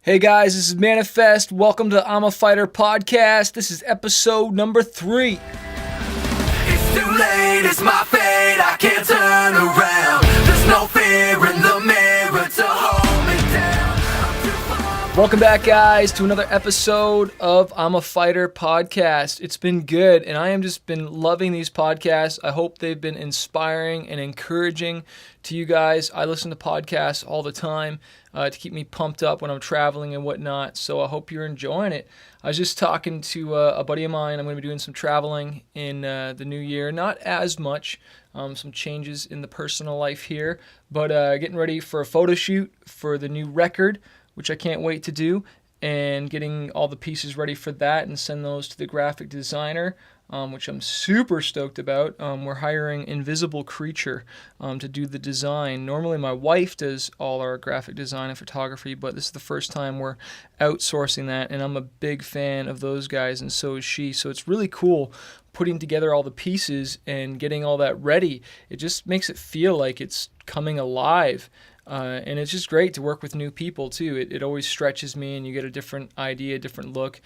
Hey guys, this is Manafest. Welcome to I'm a Fighter podcast. This is episode number 3. It's too late, it's my fate, I can't turn around. There's no fear in the mirror to hold me down. I'm too far. Welcome back, guys, to another episode of I'm a Fighter podcast. It's been good, and I have just been loving these podcasts. I hope they've been inspiring and encouraging to you guys. I listen to podcasts all the time to keep me pumped up when I'm traveling and whatnot, so I hope you're enjoying it. I was just talking to a buddy of mine. I'm going to be doing some traveling in the new year. Not as much, some changes in the personal life here, but getting ready for a photo shoot for the new record, which I can't wait to do, and getting all the pieces ready for that and send those to the graphic designer, which I'm super stoked about. We're hiring Invisible Creature to do the design. Normally my wife does all our graphic design and photography, but this is the first time we're outsourcing that, and I'm a big fan of those guys, and so is she. So it's really cool putting together all the pieces and getting all that ready. It just makes it feel like it's coming alive. And it's just great to work with new people, too. It always stretches me, and you get a different idea, a different look.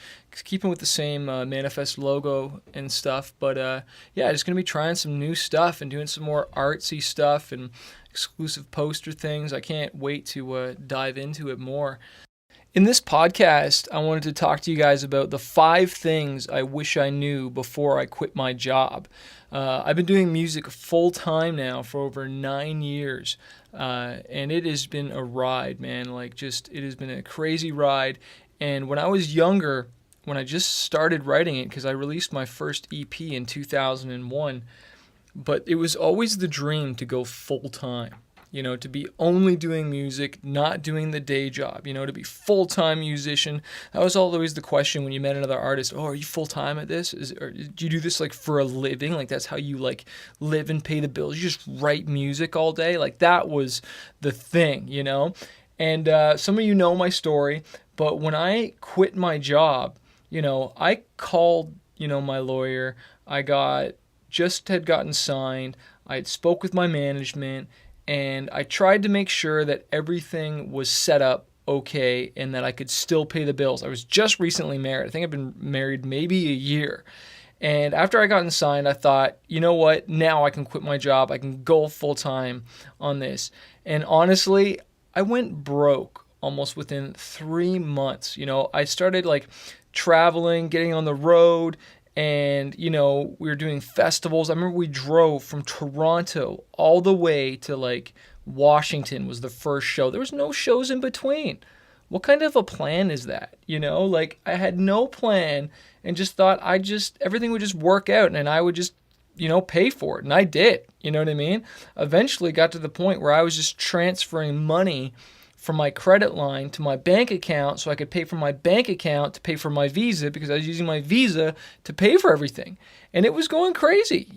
Keeping with the same Manafest logo and stuff. But, yeah, just going to be trying some new stuff and doing some more artsy stuff and exclusive poster things. I can't wait to dive into it more. In this podcast, I wanted to talk to you guys about the 5 things I wish I knew before I quit my job. I've been doing music full-time now for over 9 years, and it has been a ride, man. It has been a crazy ride. And when I was younger, when I just started writing it, because I released my first EP in 2001, but it was always the dream to go full-time. To be only doing music, not doing the day job, to be full-time musician. That was always the question when you met another artist. Oh, are you full-time at this? Or do you do this for a living? That's how you live and pay the bills. You just write music all day. That was the thing, And some of you know my story, but when I quit my job, I called, my lawyer. I had gotten signed. I had spoke with my management. And I tried to make sure that everything was set up okay and that I could still pay the bills. I was just recently married. I think I've been married maybe a year. And after I got signed, I thought, you know what? Now I can quit my job. I can go full time on this. And honestly, I went broke almost within 3 months. I started traveling, getting on the road. And, we were doing festivals. I remember we drove from Toronto all the way to, Washington was the first show. There was no shows in between. What kind of a plan is that? I had no plan and just thought everything would just work out and I would just, pay for it. And I did. You know what I mean? Eventually got to the point where I was just transferring money from my credit line to my bank account so I could pay for my bank account to pay for my visa because I was using my visa to pay for everything. And it was going crazy,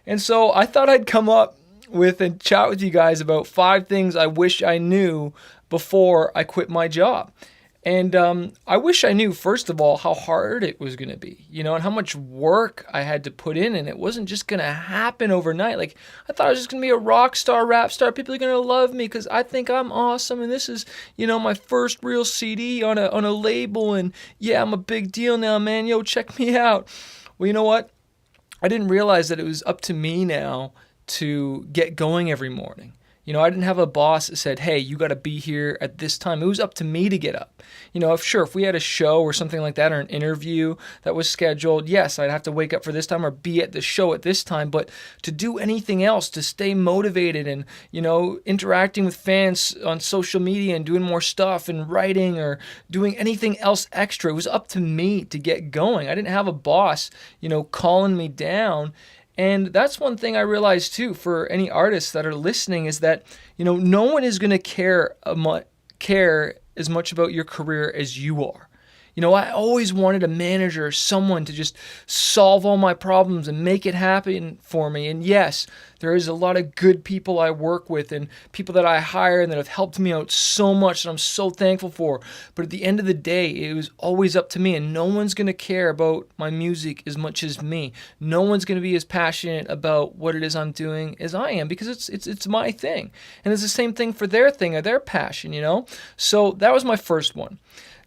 And so I thought I'd come up with and chat with you guys about 5 things I wish I knew before I quit my job. And I wish I knew, first of all, how hard it was going to be, and how much work I had to put in. And it wasn't just going to happen overnight. I thought I was just going to be a rock star, rap star. People are going to love me because I think I'm awesome. And this is, my first real CD on a label. And yeah, I'm a big deal now, man. Yo, check me out. Well, you know what? I didn't realize that it was up to me now to get going every morning. I didn't have a boss that said, hey, you got to be here at this time. It was up to me to get up. If we had a show or something like that or an interview that was scheduled, yes, I'd have to wake up for this time or be at the show at this time. But to do anything else, to stay motivated and, interacting with fans on social media and doing more stuff and writing or doing anything else extra, it was up to me to get going. I didn't have a boss, calling me down. And that's one thing I realized too for any artists that are listening is that, no one is going to care as much about your career as you are. I always wanted a manager, someone to just solve all my problems and make it happen for me. And yes, there is a lot of good people I work with and people that I hire and that have helped me out so much that I'm so thankful for. But at the end of the day, it was always up to me, and no one's going to care about my music as much as me. No one's going to be as passionate about what it is I'm doing as I am, because it's my thing. And it's the same thing for their thing or their passion. So that was my first one.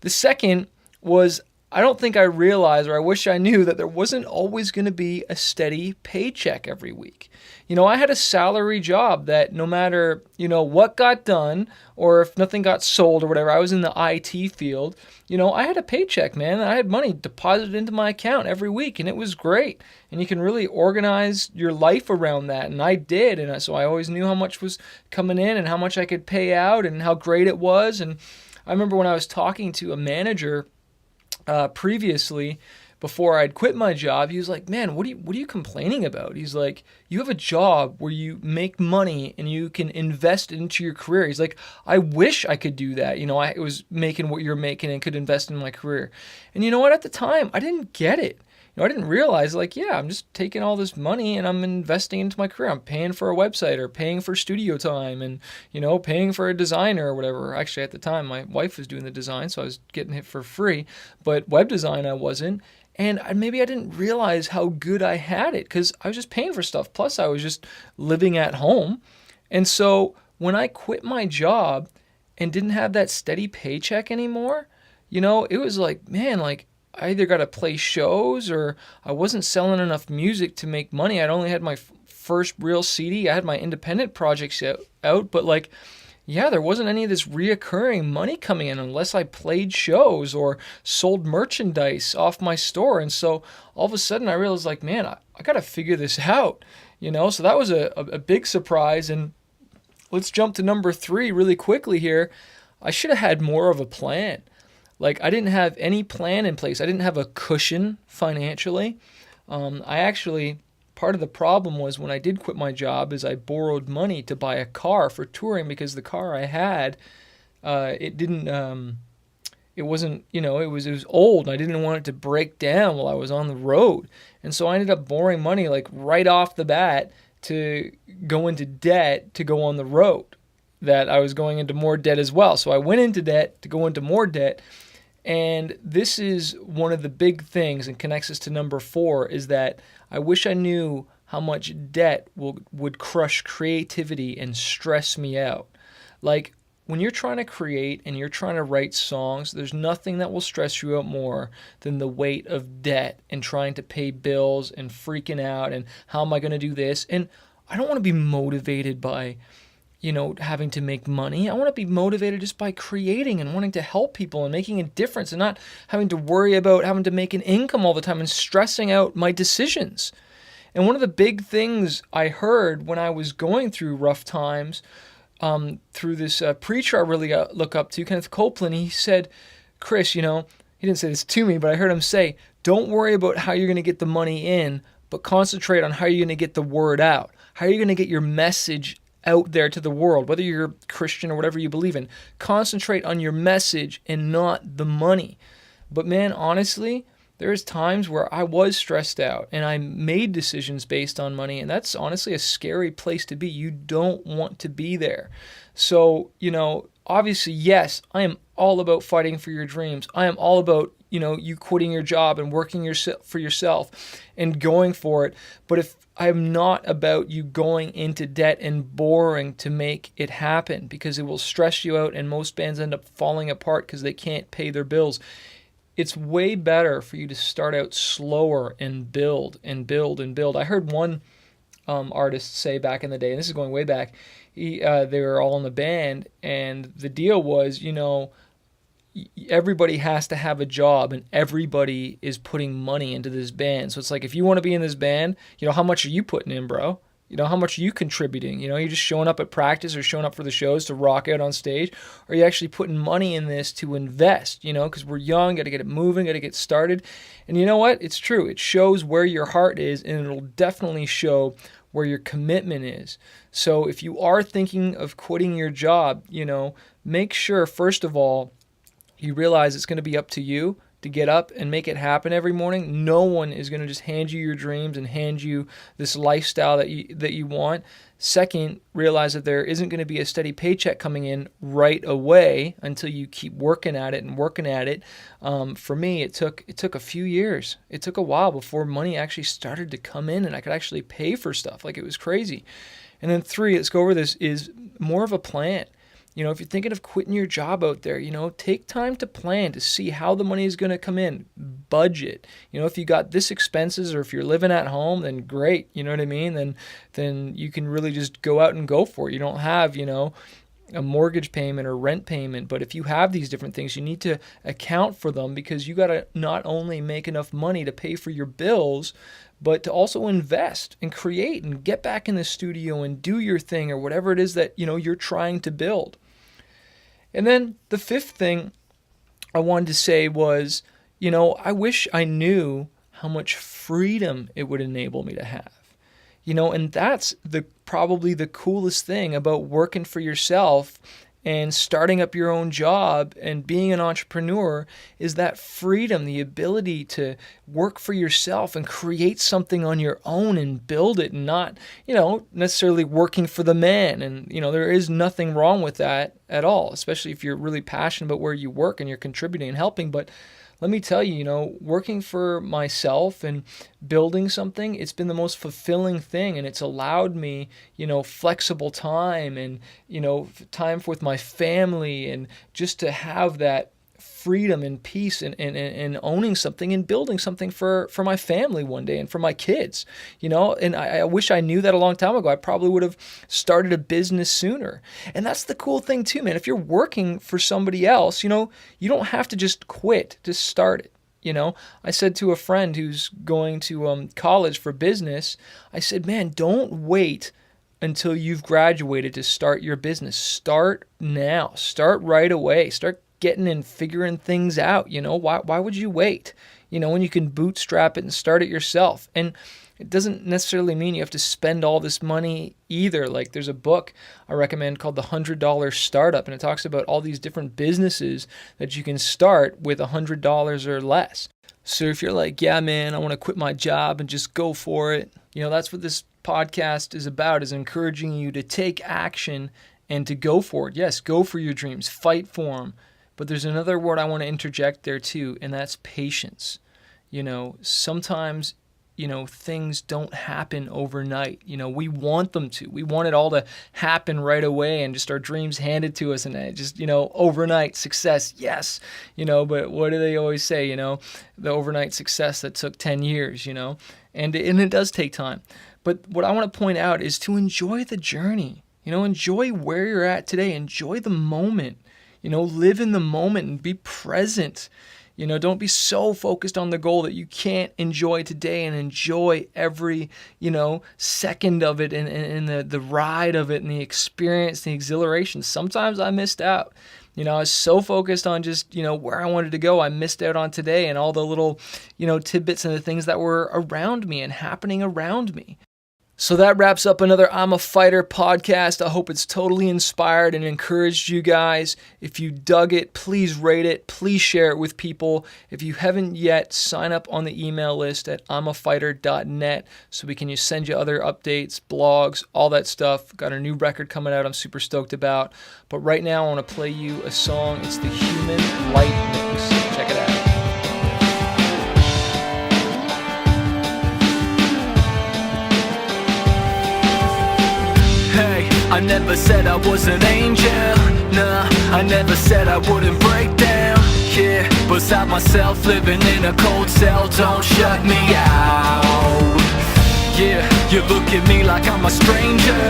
The second was, I don't think I realized, or I wish I knew, that there wasn't always going to be a steady paycheck every week. I had a salary job that no matter, what got done, or if nothing got sold or whatever, I was in the IT field, I had a paycheck, man. I had money deposited into my account every week, and it was great. And you can really organize your life around that, and I did. And so I always knew how much was coming in and how much I could pay out and how great it was. And I remember when I was talking to a manager previously, before I'd quit my job, he was like, "Man, what are you complaining about?" He's like, "You have a job where you make money and you can invest into your career." He's like, "I wish I could do that. I was making what you're making and could invest in my career." And you know what? At the time, I didn't get it. I didn't realize, I'm just taking all this money and I'm investing into my career. I'm paying for a website or paying for studio time and, paying for a designer or whatever. Actually, at the time, my wife was doing the design, so I was getting it for free. But web design, I wasn't. And maybe I didn't realize how good I had it because I was just paying for stuff. Plus, I was just living at home. And so when I quit my job and didn't have that steady paycheck anymore, it was like, man, I either got to play shows or I wasn't selling enough music to make money. I'd only had my first real CD. I had my independent projects out, but there wasn't any of this reoccurring money coming in unless I played shows or sold merchandise off my store. And so all of a sudden I realized, man, I got to figure this out, So that was a big surprise. And let's jump to number 3 really quickly here. I should have had more of a plan. I didn't have any plan in place. I didn't have a cushion financially. Part of the problem was when I did quit my job is I borrowed money to buy a car for touring because the car I had, it was old and I didn't want it to break down while I was on the road. And so I ended up borrowing money right off the bat to go into debt to go on the road, that I was going into more debt as well. So I went into debt to go into more debt. And this is one of the big things and connects us to number 4 is that I wish I knew how much debt would crush creativity and stress me out. When you're trying to create and you're trying to write songs, there's nothing that will stress you out more than the weight of debt and trying to pay bills and freaking out and how am I going to do this? And I don't want to be motivated by having to make money. I want to be motivated just by creating and wanting to help people and making a difference and not having to worry about having to make an income all the time and stressing out my decisions. And one of the big things I heard when I was going through rough times, through this preacher I really look up to, Kenneth Copeland, he said, "Chris, he didn't say this to me, but I heard him say, don't worry about how you're going to get the money in, but concentrate on how you're going to get the word out. How are you going to get your message out there to the world, whether you're Christian or whatever you believe in. Concentrate on your message and not the money." But man, honestly, there's times where I was stressed out and I made decisions based on money, and that's honestly a scary place to be. You don't want to be there. So, obviously, yes, I am all about fighting for your dreams. I am all about, you quitting your job and working for yourself and going for it. But if I'm not about you going into debt and borrowing to make it happen, because it will stress you out and most bands end up falling apart because they can't pay their bills. It's way better for you to start out slower and build and build and build. I heard one artist say back in the day, and this is going way back, they were all in the band, and the deal was, everybody has to have a job and everybody is putting money into this band. So it's if you want to be in this band, how much are you putting in, bro? How much are you contributing? You're just showing up at practice or showing up for the shows to rock out on stage? Or are you actually putting money in this to invest, because we're young, got to get it moving, got to get started. And you know what? It's true. It shows where your heart is, and it'll definitely show where your commitment is. So if you are thinking of quitting your job, make sure, first of all, you realize it's going to be up to you. to get up and make it happen every morning. No one is going to just hand you your dreams and hand you this lifestyle that you want. Second, realize that there isn't going to be a steady paycheck coming in right away until you keep working at it and working at it. For me, it took a few years. It took a while before money actually started to come in and I could actually pay for stuff. Like, it was crazy. And then three, let's go over this, is more of a plan. If you're thinking of quitting your job out there, take time to plan to see how the money is going to come in. Budget. If you got this expenses, or if you're living at home, then great. You know what I mean? Then you can really just go out and go for it. You don't have, a mortgage payment or rent payment. But if you have these different things, you need to account for them, because you got to not only make enough money to pay for your bills, but to also invest and create and get back in the studio and do your thing, or whatever it is that, you're trying to build. And then the fifth thing I wanted to say was, I wish I knew how much freedom it would enable me to have. And that's probably the coolest thing about working for yourself and starting up your own job and being an entrepreneur, is that freedom, the ability to work for yourself and create something on your own and build it, and not, necessarily working for the man. And, there is nothing wrong with that at all, especially if you're really passionate about where you work and you're contributing and helping. But let me tell you, working for myself and building something, it's been the most fulfilling thing, and it's allowed me, flexible time and, time with my family, and just to have that freedom and peace and owning something and building something for my family one day and for my kids, and I wish I knew that a long time ago. I probably would have started a business sooner. And that's the cool thing too, man. If you're working for somebody else, you don't have to just quit to start it. I said to a friend who's going to college for business, I said, man, don't wait until you've graduated to start your business. Start now. Start right away. Start getting and figuring things out. Why would you wait, when you can bootstrap it and start it yourself? And it doesn't necessarily mean you have to spend all this money either. Like, there's a book I recommend called The $100 Startup, and it talks about all these different businesses that you can start with $100 or less. So if you're like, yeah, man, I want to quit my job and just go for it, that's what this podcast is about, is encouraging you to take action and to go for it. Yes, go for your dreams, fight for them. But there's another word I want to interject there too, and that's patience. Sometimes, things don't happen overnight. We want them to. We want it all to happen right away and just our dreams handed to us, and just, overnight success, yes. But what do they always say, the overnight success that took 10 years, and it does take time. But what I want to point out is to enjoy the journey, enjoy where you're at today, enjoy the moment. Live in the moment and be present. Don't be so focused on the goal that you can't enjoy today and enjoy every, second of it and the ride of it and the experience, the exhilaration. Sometimes I missed out. I was so focused on just, where I wanted to go. I missed out on today and all the little, tidbits and the things that were around me and happening around me. So that wraps up another I'm a Fighter podcast. I hope it's totally inspired and encouraged you guys. If you dug it, please rate it. Please share it with people. If you haven't yet, sign up on the email list at imafighter.net so we can send you other updates, blogs, all that stuff. Got a new record coming out I'm super stoked about. But right now I want to play you a song. It's the Human Light Mix. Check it out. I never said I was an angel, nah, I never said I wouldn't break down, yeah, beside myself living in a cold cell, don't shut me out, yeah, you look at me like I'm a stranger,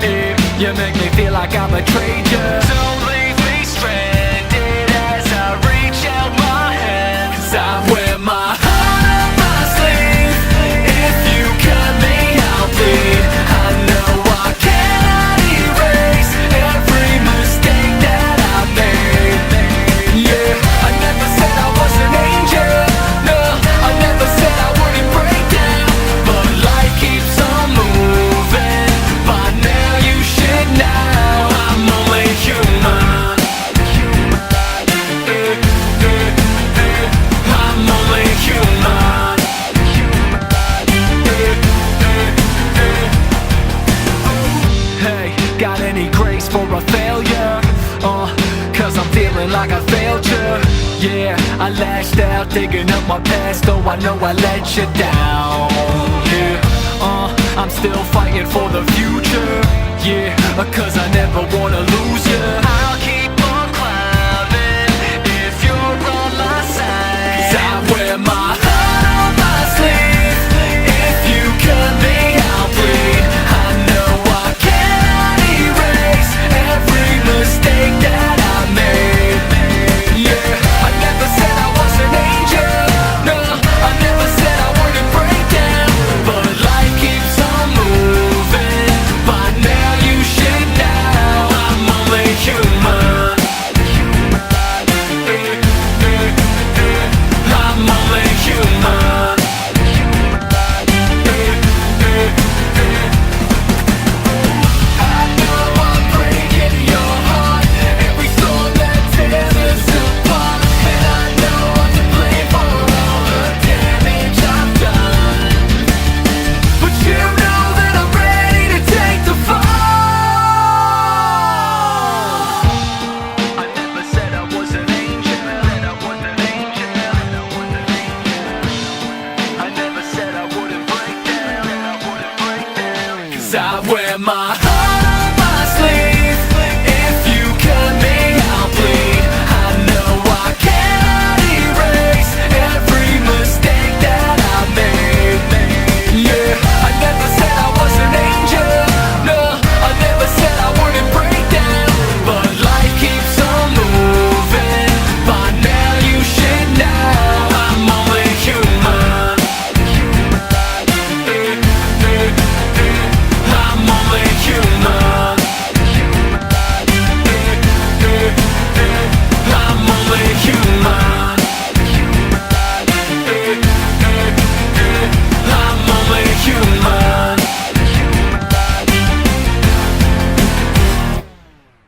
yeah, you make me feel like I betrayed you, don't leave me stranded as I reach out my hand, 'cause I wear my heart on my sleeve, if you cut me I'll bleed, I know I cannot erase every mistake that I made. Yeah, I never said I was an angel. No, I never said I wouldn't break down. But life keeps on moving. By now you should know I'm only human. digging up my past, though I know I let you down. Yeah, I'm still fighting for the future. Yeah, cause I never wanna